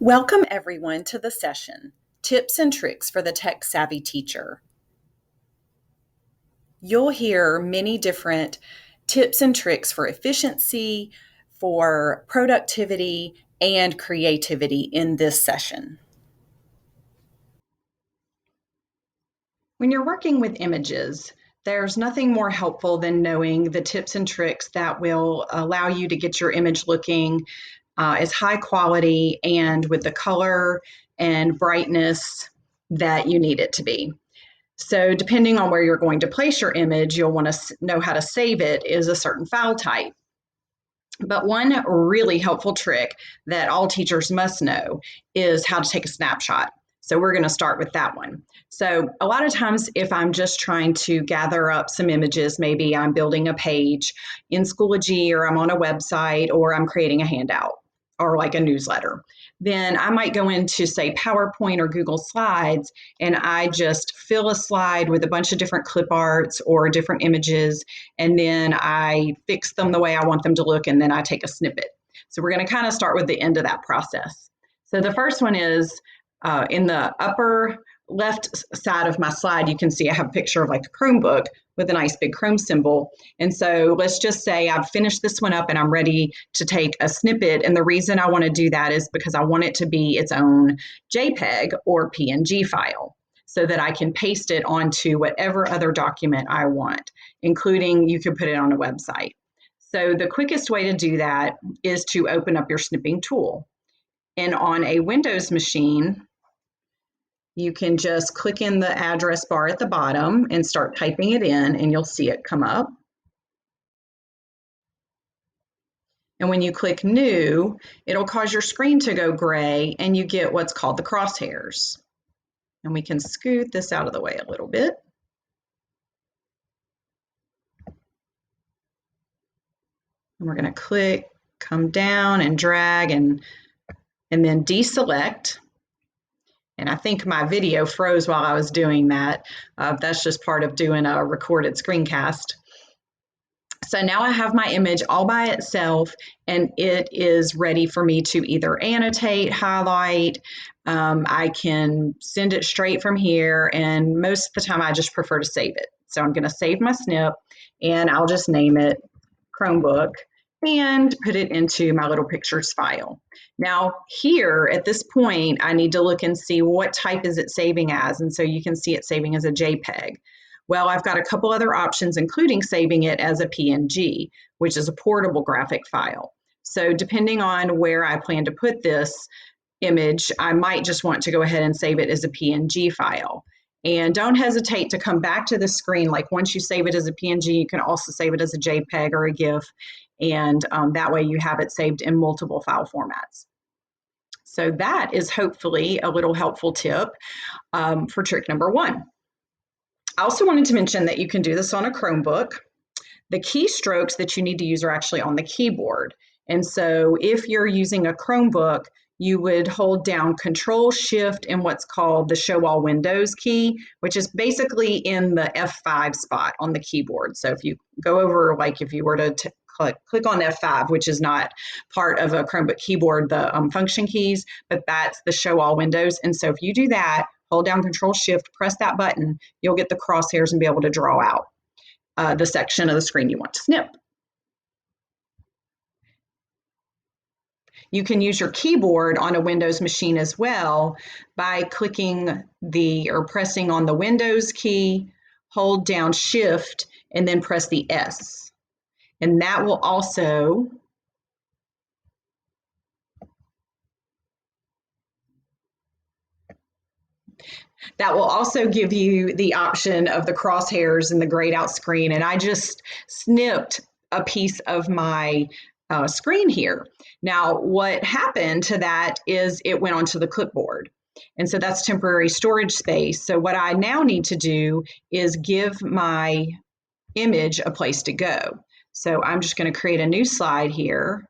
Welcome everyone to the session, Tips and Tricks for the Tech-Savvy Teacher. You'll hear many different tips and tricks for efficiency, for productivity, and creativity in this session. When you're working with images, there's nothing more helpful than knowing the tips and tricks that will allow you to get your image looking as high quality and with the color and brightness that you need it to be. So depending on where you're going to place your image, you'll want to know how to save it is a certain file type. But one really helpful trick that all teachers must know is how to take a snapshot. So we're going to start with that one. So a lot of times if I'm just trying to gather up some images, maybe I'm building a page in Schoology or I'm on a website or I'm creating a handout or like a newsletter, then I might go into, say, PowerPoint or Google Slides, and I just fill a slide with a bunch of different clip arts or different images, and then I fix them the way I want them to look, and then I take a snippet. So we're going to kind of start with the end of that process. So the first one is in the upper left side of my slide, you can see I have a picture of like a Chromebook with a nice big Chrome symbol. And so let's just say I've finished this one up and I'm ready to take a snippet. And the reason I want to do that is because I want it to be its own JPEG or PNG file so that I can paste it onto whatever other document I want, including you could put it on a website. So the quickest way to do that is to open up your snipping tool. And on a Windows machine, you can just click in the address bar at the bottom and start typing it in, and you'll see it come up. And when you click New, it'll cause your screen to go gray, and you get what's called the crosshairs. And we can scoot this out of the way a little bit. And we're going to click, come down, and drag, and then deselect. And I think my video froze while I was doing that. That's just part of doing a recorded screencast. So now I have my image all by itself, and it is ready for me to either annotate, highlight. I can send it straight from here, and most of the time I just prefer to save it. So I'm going to save my snip, and I'll just name it Chromebook and put it into my little pictures file. Now here at this point, I need to look and see what type is it saving as. And so you can see it saving as a JPEG. Well, I've got a couple other options, including saving it as a PNG, which is a portable graphic file. So depending on where I plan to put this image, I might just want to go ahead and save it as a PNG file. And don't hesitate to come back to the screen. Like once you save it as a PNG, you can also save it as a JPEG or a GIF. And that way you have it saved in multiple file formats. So that is hopefully a little helpful tip for trick number one. I also wanted to mention that you can do this on a Chromebook. The keystrokes that you need to use are actually on the keyboard. And so if you're using a Chromebook, you would hold down Control-Shift and what's called the Show All Windows key, which is basically in the F5 spot on the keyboard. So if you go over, like if you were to click on F5, which is not part of a Chromebook keyboard, the function keys, but that's the Show All Windows. And so if you do that, hold down Control-Shift, press that button, you'll get the crosshairs and be able to draw out the section of the screen you want to snip. You can use your keyboard on a Windows machine as well by clicking or pressing on the Windows key, hold down Shift, and then press the S. And that will also give you the option of the crosshairs and the grayed out screen. And I just snipped a piece of my screen here. Now, what happened to that is it went onto the clipboard. And so that's temporary storage space. So what I now need to do is give my image a place to go. So I'm just going to create a new slide here.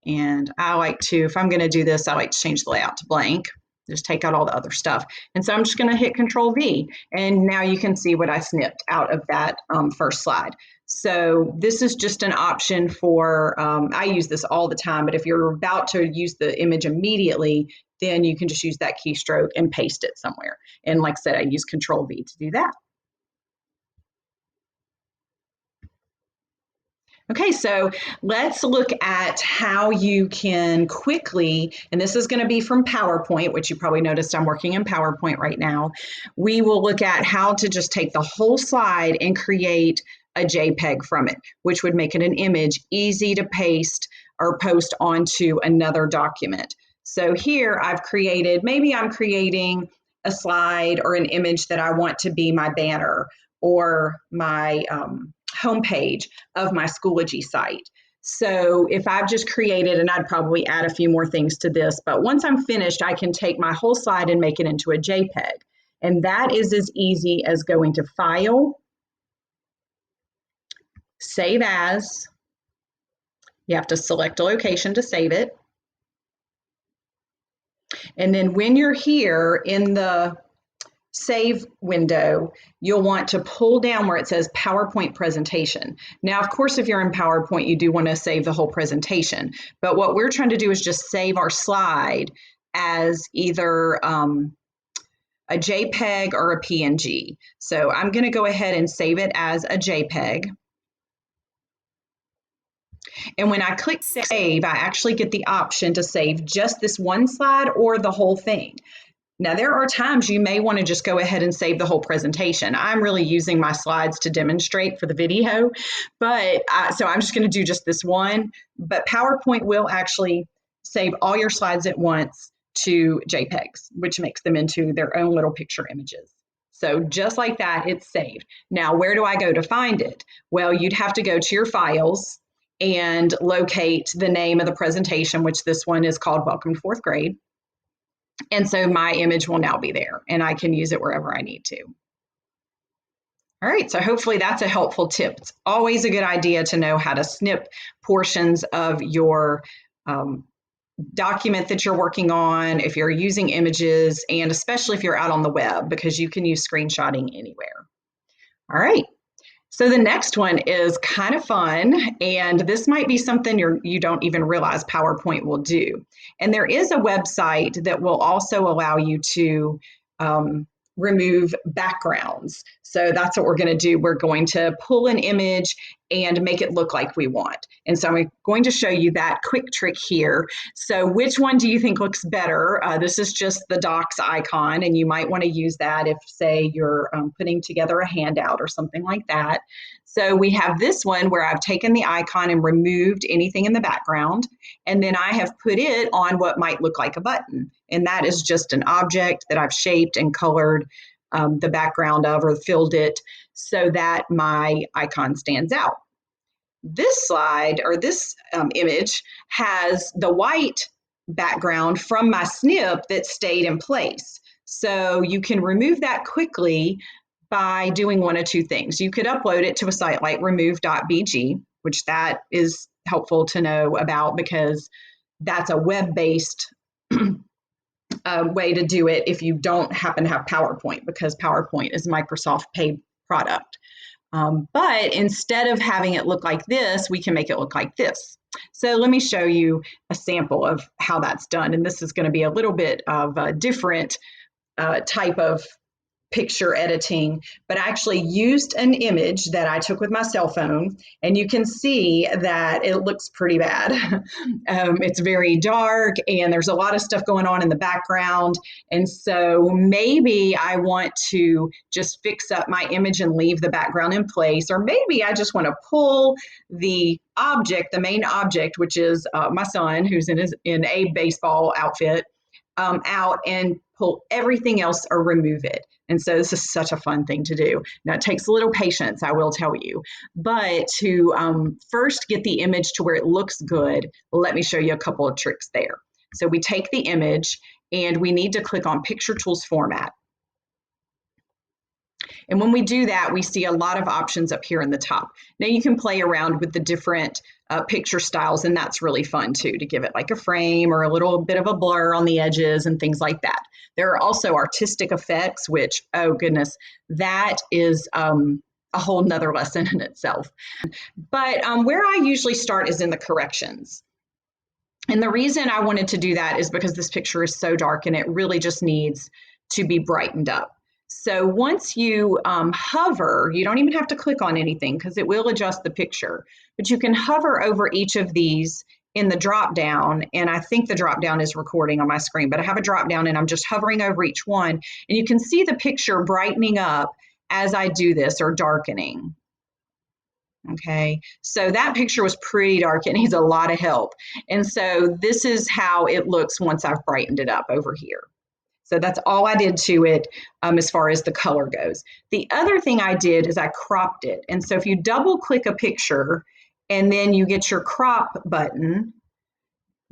And I like to, if I'm going to do this, I like to change the layout to blank. Just take out all the other stuff. And so I'm just going to hit Control V. And now you can see what I snipped out of that first slide. So this is just an option for, I use this all the time, but if you're about to use the image immediately, then you can just use that keystroke and paste it somewhere. And like I said, I use Control V to do that. Okay, so let's look at how you can quickly, and this is going to be from PowerPoint, which you probably noticed I'm working in PowerPoint right now. We will look at how to just take the whole slide and create a JPEG from it, which would make it an image easy to paste or post onto another document. So here I've created, maybe I'm creating a slide or an image that I want to be my banner or my homepage of my Schoology site. So if I've just created, and I'd probably add a few more things to this, but once I'm finished, I can take my whole slide and make it into a JPEG. And that is as easy as going to File, Save As. You have to select a location to save it. And then when you're here in the Save window, you'll want to pull down where it says PowerPoint presentation. Now, of course, if you're in PowerPoint, you do want to save the whole presentation. But what we're trying to do is just save our slide as either a JPEG or a PNG. So I'm going to go ahead and save it as a JPEG. And when I click save, I actually get the option to save just this one slide or the whole thing. Now, there are times you may want to just go ahead and save the whole presentation. I'm really using my slides to demonstrate for the video, but so I'm just going to do just this one. But PowerPoint will actually save all your slides at once to JPEGs, which makes them into their own little picture images. So just like that, it's saved. Now, where do I go to find it? Well, you'd have to go to your files and locate the name of the presentation, which this one is called Welcome to 4th Grade. And so my image will now be there and I can use it wherever I need to. All right, so hopefully that's a helpful tip. It's always a good idea to know how to snip portions of your document that you're working on, if you're using images, and especially if you're out on the web, because you can use screenshotting anywhere. All right. So the next one is kind of fun, and this might be something you don't even realize PowerPoint will do. And there is a website that will also allow you to remove backgrounds. So that's what we're going to do. We're going to pull an image and make it look like we want. And so I'm going to show you that quick trick here. So which one do you think looks better? This is just the docs icon, and you might want to use that if, say, you're putting together a handout or something like that. So we have this one where I've taken the icon and removed anything in the background, and then I have put it on what might look like a button. And that is just an object that I've shaped and colored the background of, or filled it so that my icon stands out. This slide, or this image, has the white background from my snip that stayed in place. So you can remove that quickly by doing one of two things. You could upload it to a site like remove.bg, which that is helpful to know about because that's a web-based way to do it if you don't happen to have PowerPoint, because PowerPoint is a Microsoft paid product. But instead of having it look like this, we can make it look like this. So let me show you a sample of how that's done. And this is going to be a little bit of a different type of picture editing, but I actually used an image that I took with my cell phone, and you can see that it looks pretty bad. It's very dark and there's a lot of stuff going on in the background. And so maybe I want to just fix up my image and leave the background in place, or maybe I just want to pull the object, the main object, which is my son, who's in a baseball outfit, out and pull everything else or remove it. And so this is such a fun thing to do. Now, it takes a little patience, I will tell you, but to first get the image to where it looks good, let me show you a couple of tricks there. So we take the image and we need to click on Picture Tools Format. And when we do that, we see a lot of options up here in the top. Now you can play around with the different picture styles, and that's really fun too, to give it like a frame or a little bit of a blur on the edges and things like that. There are also artistic effects, which, oh goodness, that is a whole nother lesson in itself. But where I usually start is in the corrections. And the reason I wanted to do that is because this picture is so dark and it really just needs to be brightened up. So once you hover, you don't even have to click on anything because it will adjust the picture, but you can hover over each of these in the drop down, and I think the drop down is recording on my screen, but I have a drop down and I'm just hovering over each one, and you can see the picture brightening up as I do this, or darkening. Okay, so that picture was pretty dark. It needs a lot of help. And so this is how it looks once I've brightened it up over here. So that's all I did to it as far as the color goes. The other thing I did is I cropped it. And so if you double click a picture and then you get your crop button,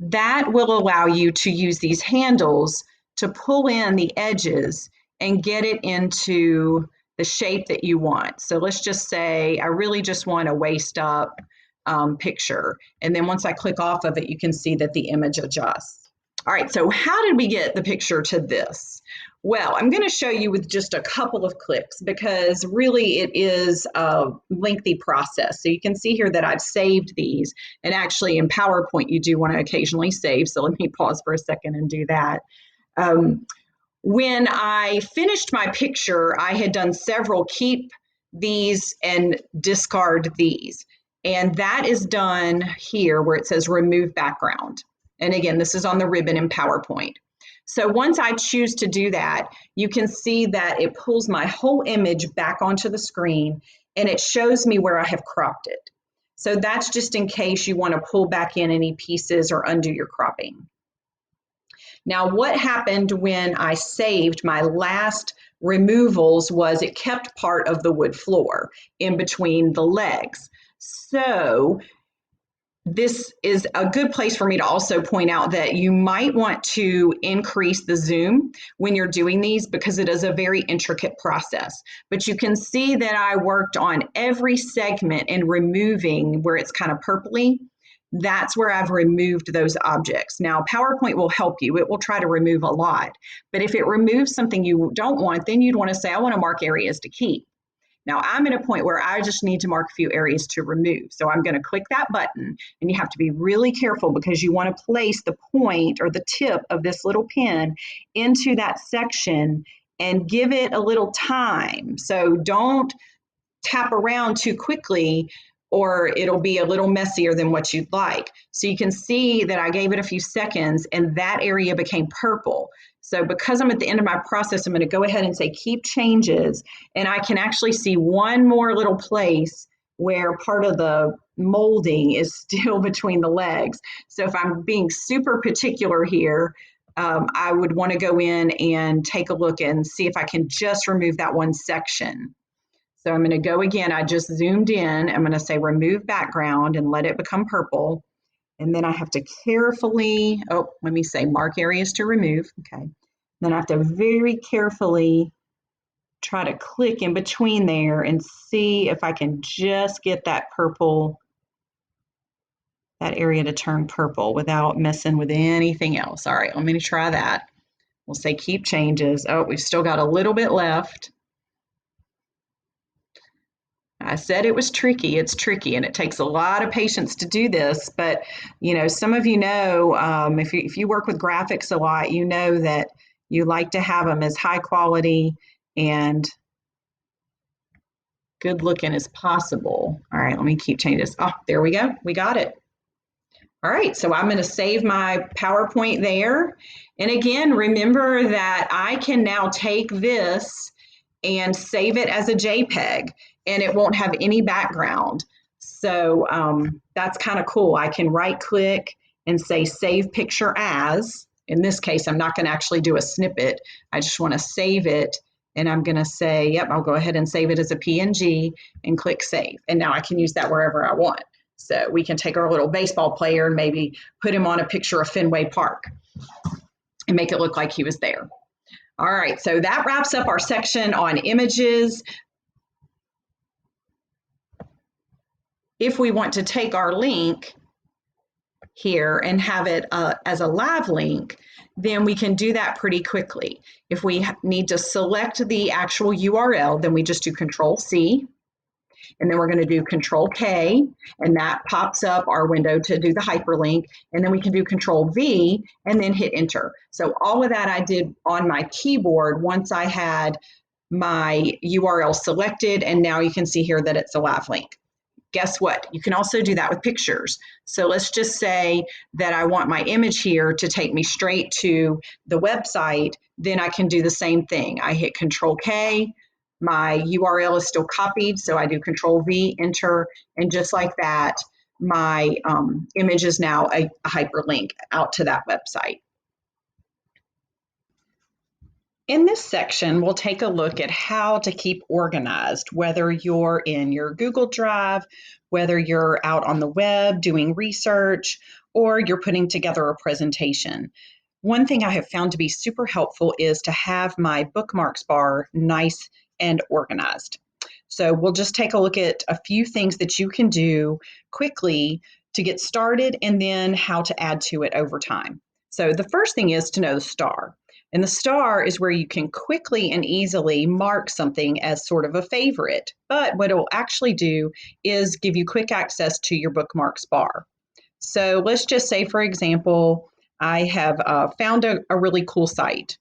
that will allow you to use these handles to pull in the edges and get it into the shape that you want. So let's just say I really just want a waist up picture. And then once I click off of it, you can see that the image adjusts. All right, so how did we get the picture to this? Well, I'm going to show you with just a couple of clicks because really it is a lengthy process. So you can see here that I've saved these, and actually in PowerPoint you do want to occasionally save. So let me pause for a second and do that. When I finished my picture, I had done several keep these and discard these. And that is done here where it says remove background. And again, this is on the ribbon in PowerPoint. So once I choose to do that, you can see that it pulls my whole image back onto the screen and it shows me where I have cropped it. So that's just in case you want to pull back in any pieces or undo your cropping. Now, what happened when I saved my last removals was it kept part of the wood floor in between the legs. So this is a good place for me to also point out that you might want to increase the zoom when you're doing these because it is a very intricate process. But you can see that I worked on every segment and removing where it's kind of purpley. That's where I've removed those objects. Now, PowerPoint will help you. It will try to remove a lot. But if it removes something you don't want, then you'd want to say, I want to mark areas to keep. Now, I'm at a point where I just need to mark a few areas to remove. So I'm going to click that button, and you have to be really careful because you want to place the point or the tip of this little pin into that section and give it a little time. So don't tap around too quickly or it'll be a little messier than what you'd like. So you can see that I gave it a few seconds and that area became purple. So because I'm at the end of my process, I'm going to go ahead and say keep changes, and I can actually see one more little place where part of the molding is still between the legs. So if I'm being super particular here, I would want to go in and take a look and see if I can just remove that one section. So I'm going to go again. I just zoomed in. I'm going to say remove background and let it become purple. And then I have to carefully, let me say mark areas to remove. Okay. Then I have to very carefully try to click in between there and see if I can just get that purple, that area to turn purple without messing with anything else. All right, let me try that. We'll say keep changes. Oh, we've still got a little bit left. I said it was tricky. It's tricky, and it takes a lot of patience to do this. But you know, some of you know, if you work with graphics a lot, you know that you like to have them as high quality and good looking as possible. All right, let me keep changing this. Oh, there we go. We got it. All right, so I'm going to save my PowerPoint there. And again, remember that I can now take this and save it as a JPEG, and it won't have any background. So that's kind of cool. I can right click and say save picture as. In this case, I'm not going to actually do a snippet. I just want to save it, and I'm going to say, yep, I'll go ahead and save it as a PNG and click save. And now I can use that wherever I want. So we can take our little baseball player and maybe put him on a picture of Fenway Park and make it look like he was there. All right, so that wraps up our section on images. If we want to take our link here and have it as a live link, then we can do that pretty quickly. If we need to select the actual URL, then we just do Control-C. and then we're going to do Control K, and that pops up our window to do the hyperlink, and then we can do Control V and then hit enter. So all of that I did on my keyboard once I had my URL selected, and now you can see here that it's a live link. Guess what? You can also do that with pictures. So let's just say that I want my image here to take me straight to the website. Then I can do the same thing. I hit Control K, my URL is still copied, so I do Control V, enter, and just like that, my image is now a hyperlink out to that website. In this section, we'll take a look at how to keep organized, whether you're in your Google Drive, whether you're out on the web doing research, or you're putting together a presentation. One thing I have found to be super helpful is to have my bookmarks bar nice and organized. So we'll just take a look at a few things that you can do quickly to get started and then how to add to it over time. So the first thing is to know the star. And the star is where you can quickly and easily mark something as sort of a favorite. But what it will actually do is give you quick access to your bookmarks bar. So let's just say, for example, I have found a really cool site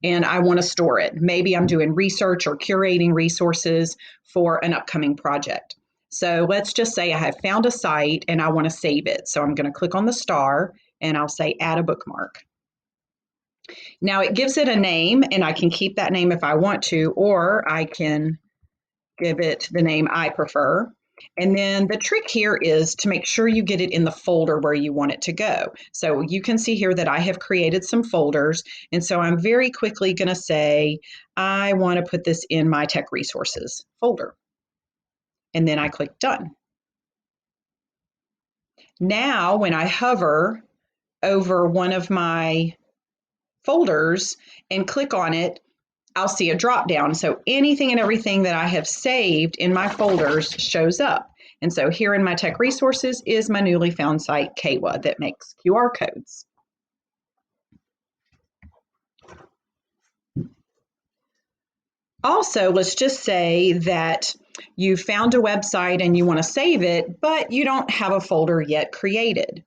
and I want to store it. Maybe I'm doing research or curating resources for an upcoming project. So let's just say I have found a site and I want to save it. So I'm going to click on the star and I'll say add a bookmark. Now it gives it a name, and I can keep that name if I want to, or I can give it the name I prefer. And then the trick here is to make sure you get it in the folder where you want it to go. So you can see here that I have created some folders, and so I'm very quickly going to say, I want to put this in my tech resources folder. And then I click done. Now when I hover over one of my folders and click on it, I'll see a drop down. So anything and everything that I have saved in my folders shows up. And so here in my tech resources is my newly found site, Kawa, that makes QR codes. Also, let's just say that you found a website and you want to save it, but you don't have a folder yet created.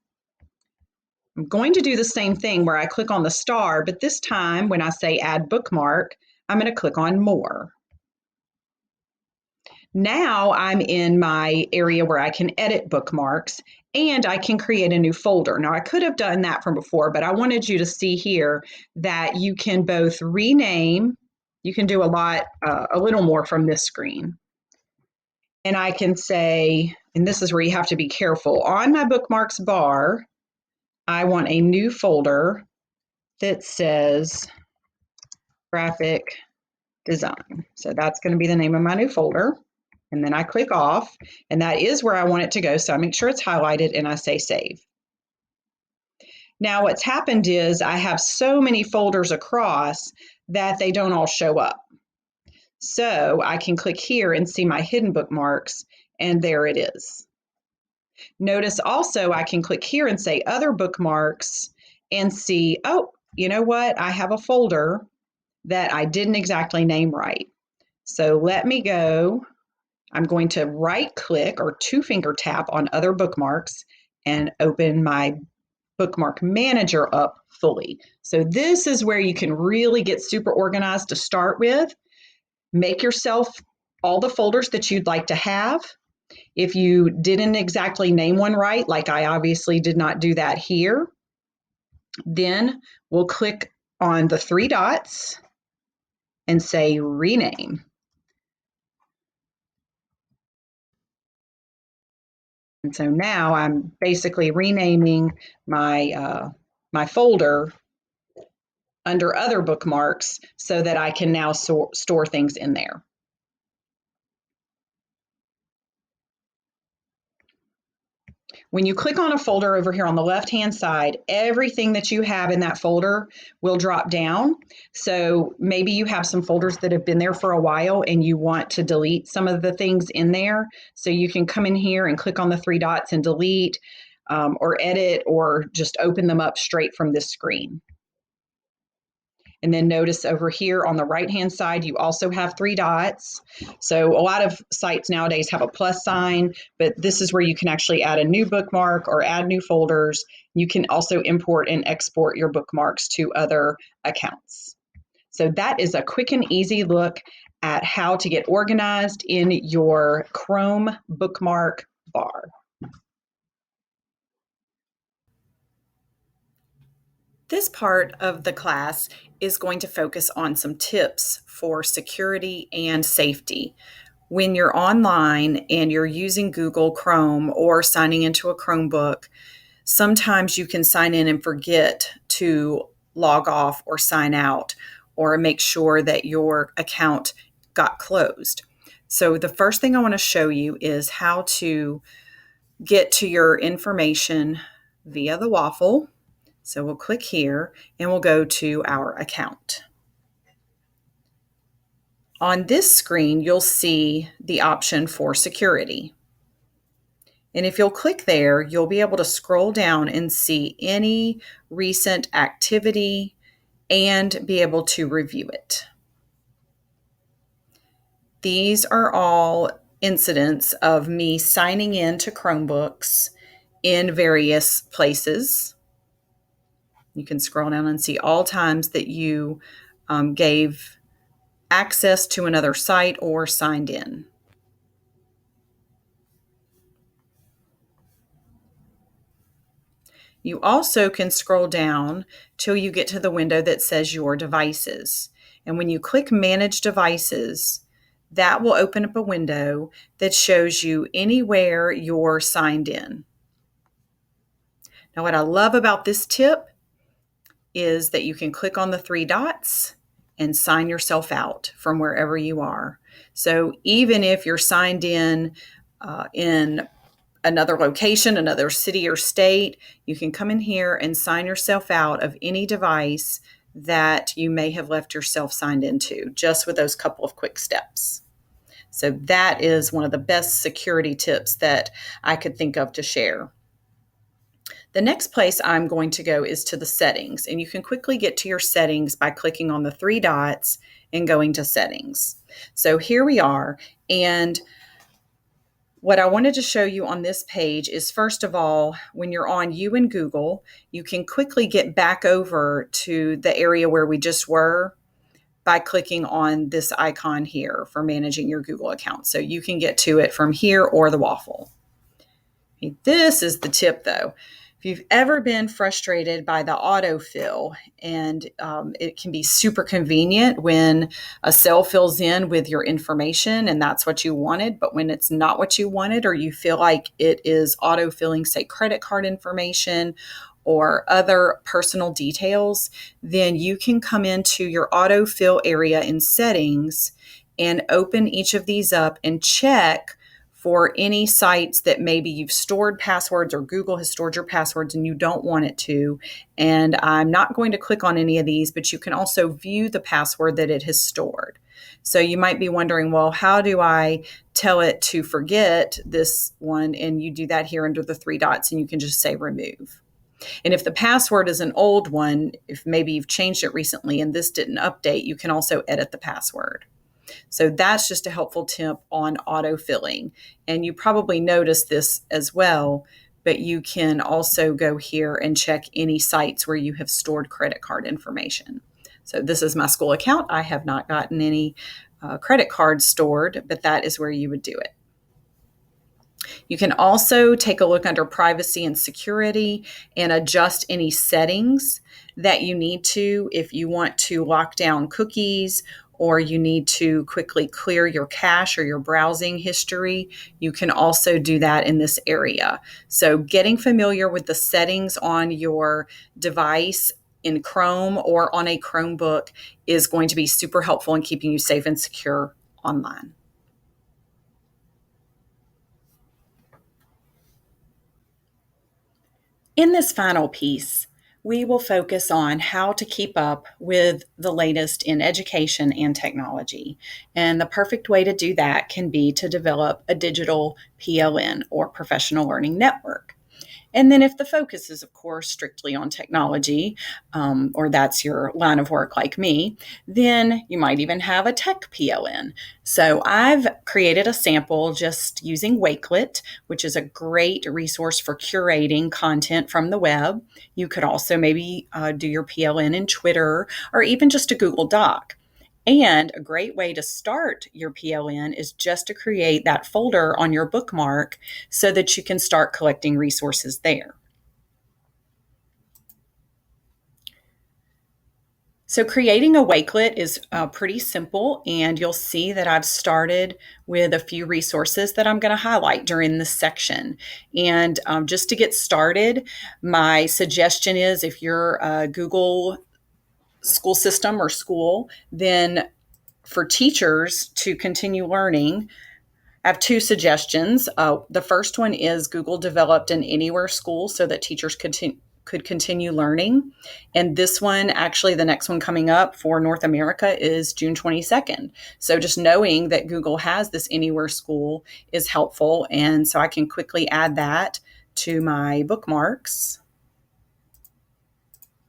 I'm going to do the same thing where I click on the star, but this time when I say add bookmark, I'm going to click on more. Now I'm in my area where I can edit bookmarks and I can create a new folder. Now I could have done that from before, but I wanted you to see here that you can both rename, you can do a little more from this screen. And I can say, and this is where you have to be careful, on my bookmarks bar, I want a new folder that says graphic design. So that's going to be the name of my new folder. And then I click off, and that is where I want it to go. So I make sure it's highlighted and I say save. Now what's happened is I have so many folders across that they don't all show up. So I can click here and see my hidden bookmarks, and there it is. Notice also I can click here and say other bookmarks and see, oh, you know what? I have a folder that I didn't exactly name right. So let me go. I'm going to right click or two finger tap on other bookmarks and open my bookmark manager up fully. So this is where you can really get super organized to start with. Make yourself all the folders that you'd like to have. If you didn't exactly name one right, like I obviously did not do that here, then we'll click on the three dots and say rename. And so now I'm basically renaming my, my folder under other bookmarks so that I can now store things in there. When you click on a folder over here on the left-hand side, everything that you have in that folder will drop down. So maybe you have some folders that have been there for a while and you want to delete some of the things in there. So you can come in here and click on the three dots and delete or edit or just open them up straight from this screen. And then notice over here on the right-hand side, you also have 3 dots. So a lot of sites nowadays have a plus sign, but this is where you can actually add a new bookmark or add new folders. You can also import and export your bookmarks to other accounts. So that is a quick and easy look at how to get organized in your Chrome bookmark bar. This part of the class is going to focus on some tips for security and safety. When you're online and you're using Google Chrome or signing into a Chromebook, sometimes you can sign in and forget to log off or sign out or make sure that your account got closed. So the first thing I want to show you is how to get to your information via the waffle. So we'll click here and we'll go to our account. On this screen, you'll see the option for security. And if you'll click there, you'll be able to scroll down and see any recent activity and be able to review it. These are all incidents of me signing in to Chromebooks in various places. You can scroll down and see all times that you gave access to another site or signed in. You also can scroll down till you get to the window that says your devices. And when you click Manage Devices, that will open up a window that shows you anywhere you're signed in. Now, what I love about this tip is that you can click on the 3 dots and sign yourself out from wherever you are. So even if you're signed in another location, another city or state, you can come in here and sign yourself out of any device that you may have left yourself signed into, just with those couple of quick steps. So that is one of the best security tips that I could think of to share. The next place I'm going to go is to the settings, and you can quickly get to your settings by clicking on the 3 dots and going to settings. So here we are, and what I wanted to show you on this page is, first of all, when you're on You and Google, you can quickly get back over to the area where we just were by clicking on this icon here for managing your Google account. So you can get to it from here or the waffle. Okay, this is the tip though. If you've ever been frustrated by the autofill, and it can be super convenient when a cell fills in with your information and that's what you wanted, but when it's not what you wanted, or you feel like it is autofilling, say, credit card information or other personal details, then you can come into your autofill area in settings and open each of these up and check for any sites that maybe you've stored passwords or Google has stored your passwords and you don't want it to. And I'm not going to click on any of these, but you can also view the password that it has stored. So you might be wondering, well, how do I tell it to forget this one? And you do that here under the 3 dots and you can just say remove. And if the password is an old one, if maybe you've changed it recently and this didn't update, you can also edit the password. So that's just a helpful tip on autofilling. And you probably noticed this as well, but you can also go here and check any sites where you have stored credit card information. So this is my school account. I have not gotten any credit cards stored, but that is where you would do it. You can also take a look under privacy and security and adjust any settings that you need to if you want to lock down cookies or you need to quickly clear your cache or your browsing history. You can also do that in this area. So getting familiar with the settings on your device in Chrome or on a Chromebook is going to be super helpful in keeping you safe and secure online. In this final piece, we will focus on how to keep up with the latest in education and technology. And the perfect way to do that can be to develop a digital PLN or professional learning network. And then if the focus is, of course, strictly on technology, or that's your line of work like me, then you might even have a tech PLN. So I've created a sample just using Wakelet, which is a great resource for curating content from the web. You could also maybe do your PLN in Twitter or even just a Google Doc. And a great way to start your PLN is just to create that folder on your bookmark so that you can start collecting resources there. So creating a Wakelet is pretty simple, and you'll see that I've started with a few resources that I'm going to highlight during this section. And just to get started, my suggestion is if you're a Google school system or school, then for teachers to continue learning, I have two suggestions. The first one is Google developed an Anywhere School so that teachers could continue learning. And this one, actually, the next one coming up for North America is June 22nd. So just knowing that Google has this Anywhere School is helpful. And so I can quickly add that to my bookmarks,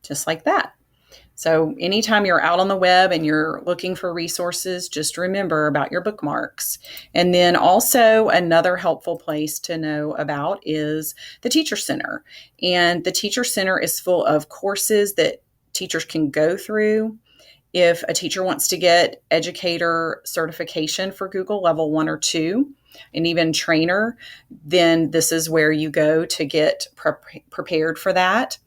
just like that. So anytime you're out on the web and you're looking for resources, just remember about your bookmarks. And then also another helpful place to know about is the Teacher Center. And the Teacher Center is full of courses that teachers can go through. If a teacher wants to get educator certification for Google level 1 or 2, and even trainer, then this is where you go to get prepared for that.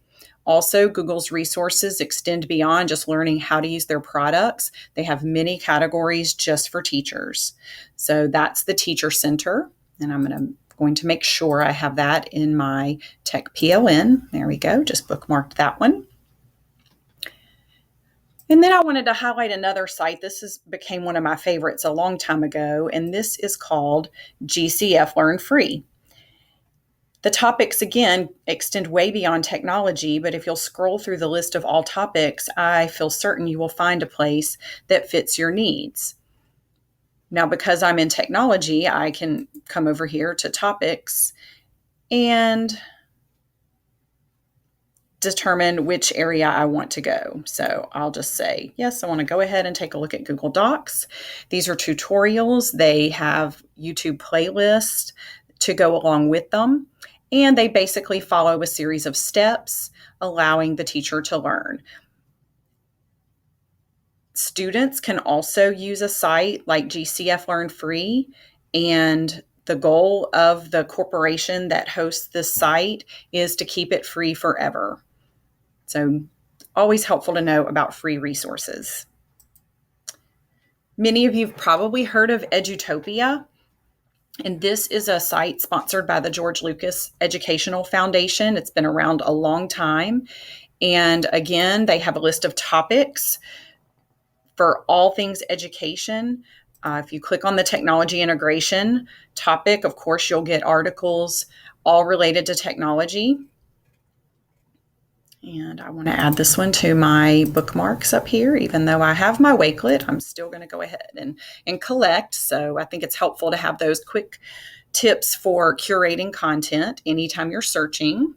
Also, Google's resources extend beyond just learning how to use their products. They have many categories just for teachers. So that's the Teacher Center. And I'm going to make sure I have that in my Tech PLN. There we go. Just bookmarked that one. And then I wanted to highlight another site. This became one of my favorites a long time ago, and this is called GCF Learn Free. The topics, again, extend way beyond technology, but if you'll scroll through the list of all topics, I feel certain you will find a place that fits your needs. Now, because I'm in technology, I can come over here to topics and determine which area I want to go. So I'll just say, yes, I want to go ahead and take a look at Google Docs. These are tutorials. They have YouTube playlists to go along with them. And they basically follow a series of steps, allowing the teacher to learn. Students can also use a site like GCF Learn Free, and the goal of the corporation that hosts this site is to keep it free forever. So always helpful to know about free resources. Many of you have probably heard of Edutopia. And this is a site sponsored by the George Lucas Educational Foundation. It's been around a long time. And again, they have a list of topics for all things education. If you click on the technology integration topic, of course, you'll get articles all related to technology. And I want to add this one to my bookmarks up here. Even though I have my Wakelet, I'm still going to go ahead and collect. So I think it's helpful to have those quick tips for curating content anytime you're searching.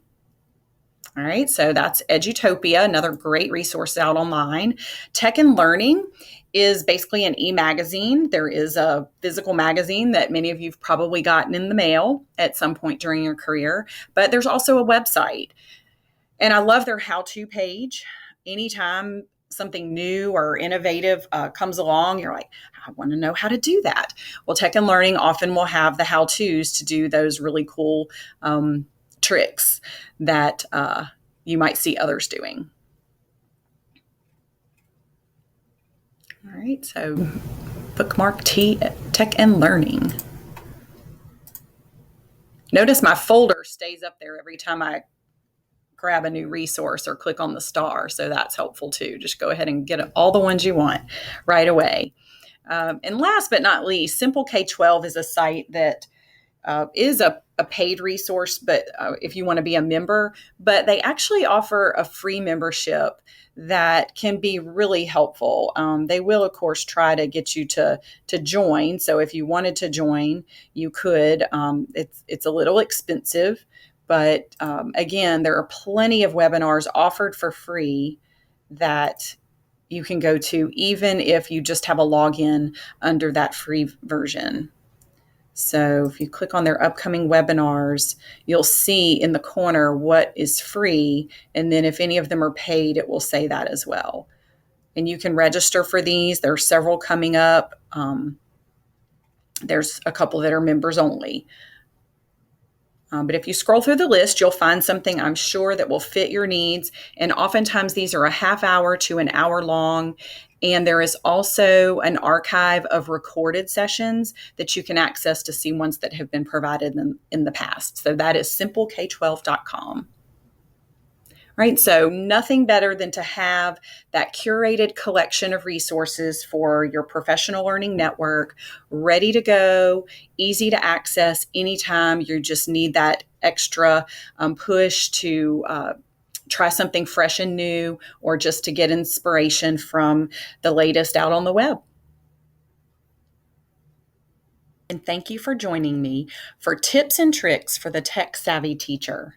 All right, so that's Edutopia, another great resource out online. Tech and Learning is basically an e-magazine. There is a physical magazine that many of you have probably gotten in the mail at some point during your career, but there's also a website. And I love their how-to page. Anytime something new or innovative comes along, you're like, I want to know how to do that. Well, Tech and Learning often will have the how-tos to do those really cool tricks that you might see others doing. All right, so bookmark Tech and Learning. Notice my folder stays up there every time I grab a new resource or click on the star. So that's helpful too. Just go ahead and get all the ones you want right away. And last but not least, Simple K-12 is a site that is a paid resource, but if you want to be a member, but they actually offer a free membership that can be really helpful. They will, of course, try to get you to join. So if you wanted to join, you could. It's a little expensive, But again, there are plenty of webinars offered for free that you can go to, even if you just have a login under that free version. So if you click on their upcoming webinars, you'll see in the corner what is free. And then if any of them are paid, it will say that as well. And you can register for these. There are several coming up. There's a couple that are members only. But if you scroll through the list, you'll find something, I'm sure, that will fit your needs. And oftentimes these are a half hour to an hour long. And there is also an archive of recorded sessions that you can access to see ones that have been provided in the past. So that is simpleK12.com. Right, so nothing better than to have that curated collection of resources for your professional learning network ready to go, easy to access anytime you just need that extra push to try something fresh and new, or just to get inspiration from the latest out on the web. And thank you for joining me for tips and tricks for the tech-savvy teacher.